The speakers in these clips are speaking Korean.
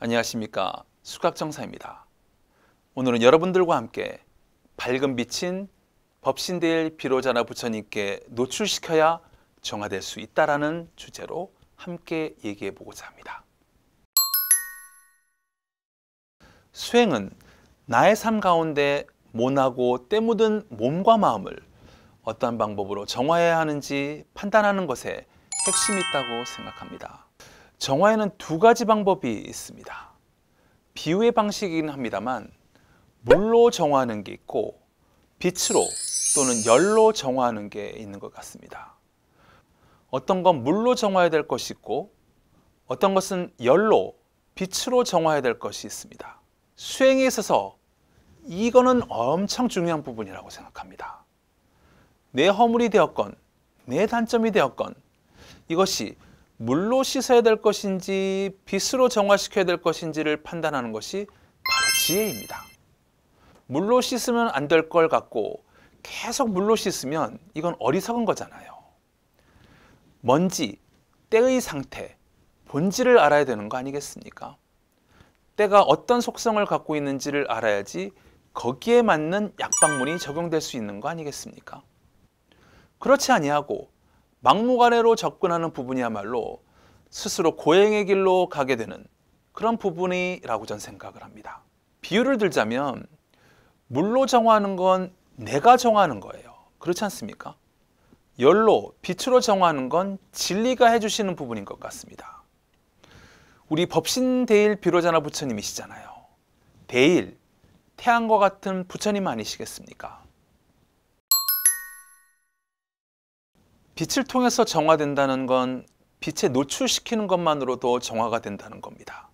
안녕하십니까, 수각정사입니다. 오늘은 여러분들과 함께 밝은 빛인 법신대일 비로자나 부처님께 노출시켜야 정화될 수 있다라는 주제로 함께 얘기해 보고자 합니다. 수행은 나의 삶 가운데 모나고 때 묻은 몸과 마음을 어떠한 방법으로 정화해야 하는지 판단하는 것에 핵심이 있다고 생각합니다. 정화에는 두 가지 방법이 있습니다. 비유의 방식이긴 합니다만 물로 정화하는 게 있고 빛으로 또는 열로 정화하는 게 있는 것 같습니다. 어떤 건 물로 정화해야 될 것이 있고 어떤 것은 열로, 빛으로 정화해야 될 것이 있습니다. 수행에 있어서 이거는 엄청 중요한 부분이라고 생각합니다. 내 허물이 되었건 내 단점이 되었건 이것이 물로 씻어야 될 것인지 빛으로 정화시켜야 될 것인지를 판단하는 것이 바로 지혜입니다. 물로 씻으면 안 될 걸 갖고 계속 물로 씻으면 이건 어리석은 거잖아요. 먼지, 때의 상태, 본질을 알아야 되는 거 아니겠습니까? 때가 어떤 속성을 갖고 있는지를 알아야지 거기에 맞는 약방문이 적용될 수 있는 거 아니겠습니까? 그렇지 아니하고 막무가내로 접근하는 부분이야말로 스스로 고행의 길로 가게 되는 그런 부분이라고 전 생각을 합니다. 비유를 들자면 물로 정화하는 건 내가 정화하는 거예요. 그렇지 않습니까? 열로, 빛으로 정화하는 건 진리가 해주시는 부분인 것 같습니다. 우리 법신대일 비로자나 부처님이시잖아요. 대일, 태양과 같은 부처님 아니시겠습니까? 빛을 통해서 정화된다는 건 빛에 노출시키는 것만으로도 정화가 된다는 겁니다.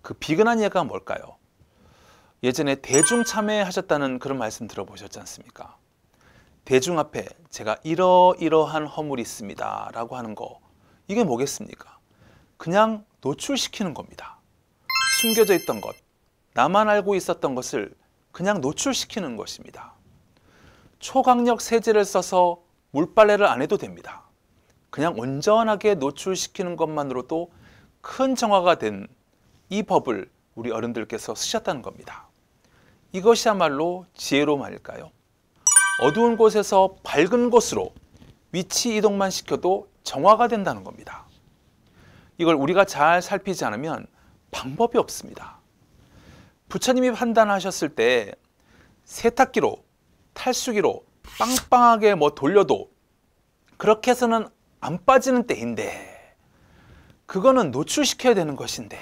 그 비근한 예가 뭘까요? 예전에 대중 참회하셨다는 그런 말씀 들어보셨지 않습니까? 대중 앞에 제가 이러이러한 허물이 있습니다 라고 하는 거, 이게 뭐겠습니까? 그냥 노출시키는 겁니다. 숨겨져 있던 것, 나만 알고 있었던 것을 그냥 노출시키는 것입니다. 초강력 세제를 써서 물빨래를 안 해도 됩니다. 그냥 온전하게 노출시키는 것만으로도 큰 정화가 된 이 법을 우리 어른들께서 쓰셨다는 겁니다. 이것이야말로 지혜로움 아닐까요? 어두운 곳에서 밝은 곳으로 위치 이동만 시켜도 정화가 된다는 겁니다. 이걸 우리가 잘 살피지 않으면 방법이 없습니다. 부처님이 판단하셨을 때 세탁기로, 탈수기로 빵빵하게 돌려도 그렇게 해서는 안 빠지는 때인데 그거는 노출시켜야 되는 것인데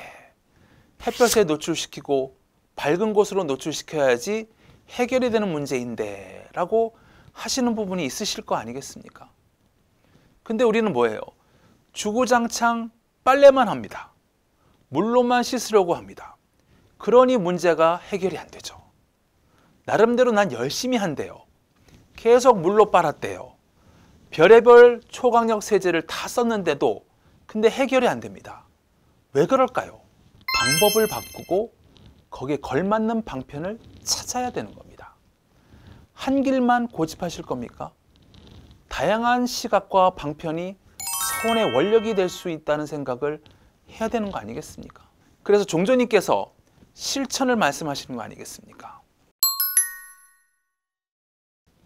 햇볕에 노출시키고 밝은 곳으로 노출시켜야지 해결이 되는 문제인데 라고 하시는 부분이 있으실 거 아니겠습니까? 근데 우리는 뭐예요? 주구장창 빨래만 합니다. 물로만 씻으려고 합니다. 그러니 문제가 해결이 안 되죠. 나름대로 난 열심히 한대요. 계속 물로 빨았대요. 별의별 초강력 세제를 다 썼는데도 근데 해결이 안 됩니다. 왜 그럴까요? 방법을 바꾸고 거기에 걸맞는 방편을 찾아야 되는 겁니다. 한 길만 고집하실 겁니까? 다양한 시각과 방편이 서원의 원력이 될 수 있다는 생각을 해야 되는 거 아니겠습니까? 그래서 종조님께서 실천을 말씀하시는 거 아니겠습니까?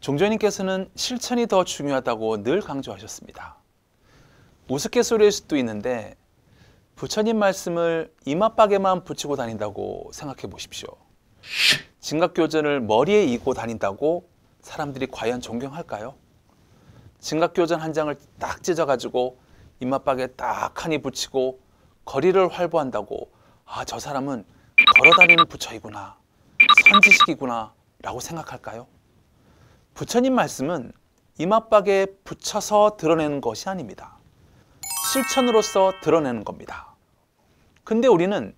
종조님께서는 실천이 더 중요하다고 늘 강조하셨습니다. 우스갯소리일 수도 있는데 부처님 말씀을 이마박에만 붙이고 다닌다고 생각해 보십시오. 진각교전을 머리에 이고 다닌다고 사람들이 과연 존경할까요? 진각교전 한 장을 딱 찢어가지고 이마박에 딱 하니 붙이고 거리를 활보한다고 아, 저 사람은 걸어다니는 부처이구나, 선지식이구나 라고 생각할까요? 부처님 말씀은 이마박에 붙여서 드러내는 것이 아닙니다. 실천으로서 드러내는 겁니다. 근데 우리는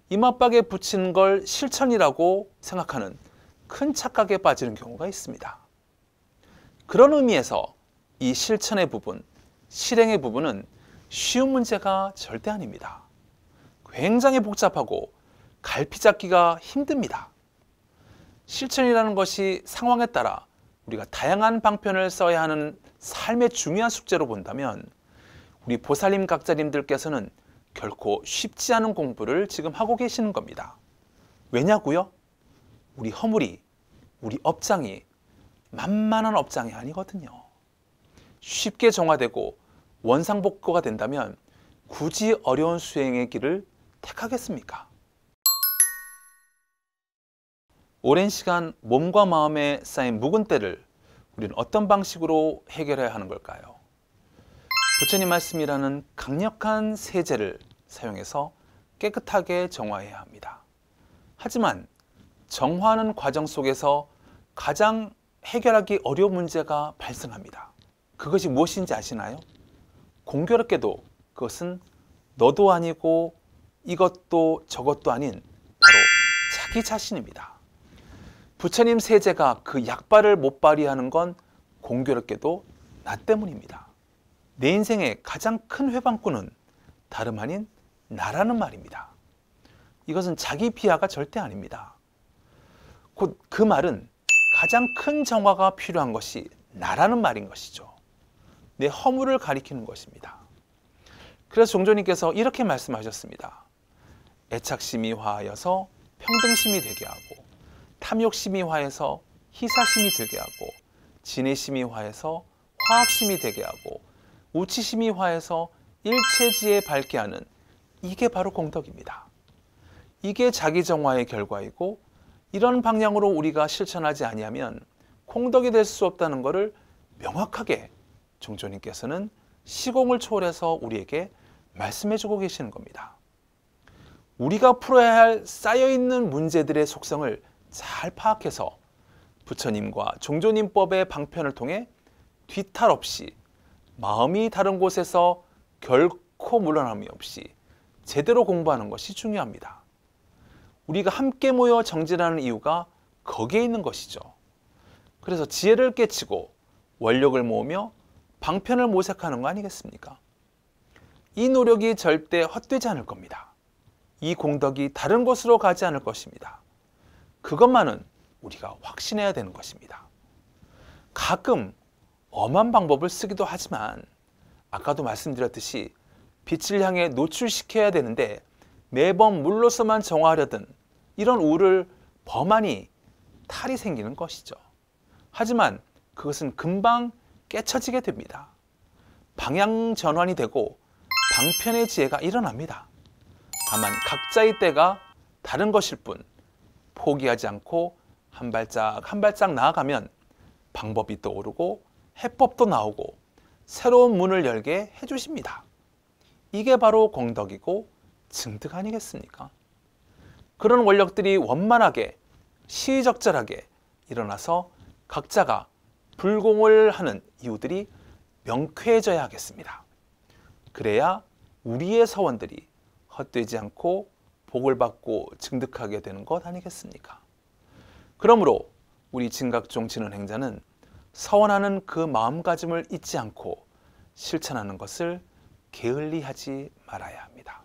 이마박에 붙인 걸 실천이라고 생각하는 큰 착각에 빠지는 경우가 있습니다. 그런 의미에서 이 실천의 부분, 실행의 부분은 쉬운 문제가 절대 아닙니다. 굉장히 복잡하고 갈피 잡기가 힘듭니다. 실천이라는 것이 상황에 따라 우리가 다양한 방편을 써야 하는 삶의 중요한 숙제로 본다면 우리 보살님 각자님들께서는 결코 쉽지 않은 공부를 지금 하고 계시는 겁니다. 왜냐고요? 우리 허물이, 우리 업장이 만만한 업장이 아니거든요. 쉽게 정화되고 원상복구가 된다면 굳이 어려운 수행의 길을 택하겠습니까? 오랜 시간 몸과 마음에 쌓인 묵은 때를 우리는 어떤 방식으로 해결해야 하는 걸까요? 부처님 말씀이라는 강력한 세제를 사용해서 깨끗하게 정화해야 합니다. 하지만 정화하는 과정 속에서 가장 해결하기 어려운 문제가 발생합니다. 그것이 무엇인지 아시나요? 공교롭게도 그것은 너도 아니고 이것도 저것도 아닌 바로 자기 자신입니다. 부처님 세제가 그 약발을 못 발휘하는 건 공교롭게도 나 때문입니다. 내 인생의 가장 큰 회방꾼은 다름 아닌 나라는 말입니다. 이것은 자기 비하가 절대 아닙니다. 곧 그 말은 가장 큰 정화가 필요한 것이 나라는 말인 것이죠. 내 허물을 가리키는 것입니다. 그래서 종조님께서 이렇게 말씀하셨습니다. 애착심이 화하여서 평등심이 되게 하고, 탐욕심이 화해서 희사심이 되게 하고, 진해심이 화해서 화합심이 되게 하고, 우치심이 화해서 일체지에 밝게 하는, 이게 바로 공덕입니다. 이게 자기정화의 결과이고, 이런 방향으로 우리가 실천하지 아니하면 공덕이 될 수 없다는 것을 명확하게 종조님께서는 시공을 초월해서 우리에게 말씀해주고 계시는 겁니다. 우리가 풀어야 할 쌓여있는 문제들의 속성을 잘 파악해서 부처님과 종조님법의 방편을 통해 뒤탈 없이 마음이 다른 곳에서 결코 물러남이 없이 제대로 공부하는 것이 중요합니다. 우리가 함께 모여 정진하는 이유가 거기에 있는 것이죠. 그래서 지혜를 깨치고 원력을 모으며 방편을 모색하는 거 아니겠습니까? 이 노력이 절대 헛되지 않을 겁니다. 이 공덕이 다른 곳으로 가지 않을 것입니다. 그것만은 우리가 확신해야 되는 것입니다. 가끔 엄한 방법을 쓰기도 하지만 아까도 말씀드렸듯이 빛을 향해 노출시켜야 되는데 매번 물로서만 정화하려던 이런 우를 범하니 탈이 생기는 것이죠. 하지만 그것은 금방 깨쳐지게 됩니다. 방향 전환이 되고 방편의 지혜가 일어납니다. 다만 각자의 때가 다른 것일 뿐 포기하지 않고 한 발짝 한 발짝 나아가면 방법이 떠오르고 해법도 나오고 새로운 문을 열게 해주십니다. 이게 바로 공덕이고 증득 아니겠습니까? 그런 원력들이 원만하게 시의적절하게 일어나서 각자가 불공을 하는 이유들이 명쾌해져야 하겠습니다. 그래야 우리의 서원들이 헛되지 않고 복을 받고 증득하게 되는 것 아니겠습니까? 그러므로 우리 진각종 진언행자는 서원하는 그 마음가짐을 잊지 않고 실천하는 것을 게을리하지 말아야 합니다.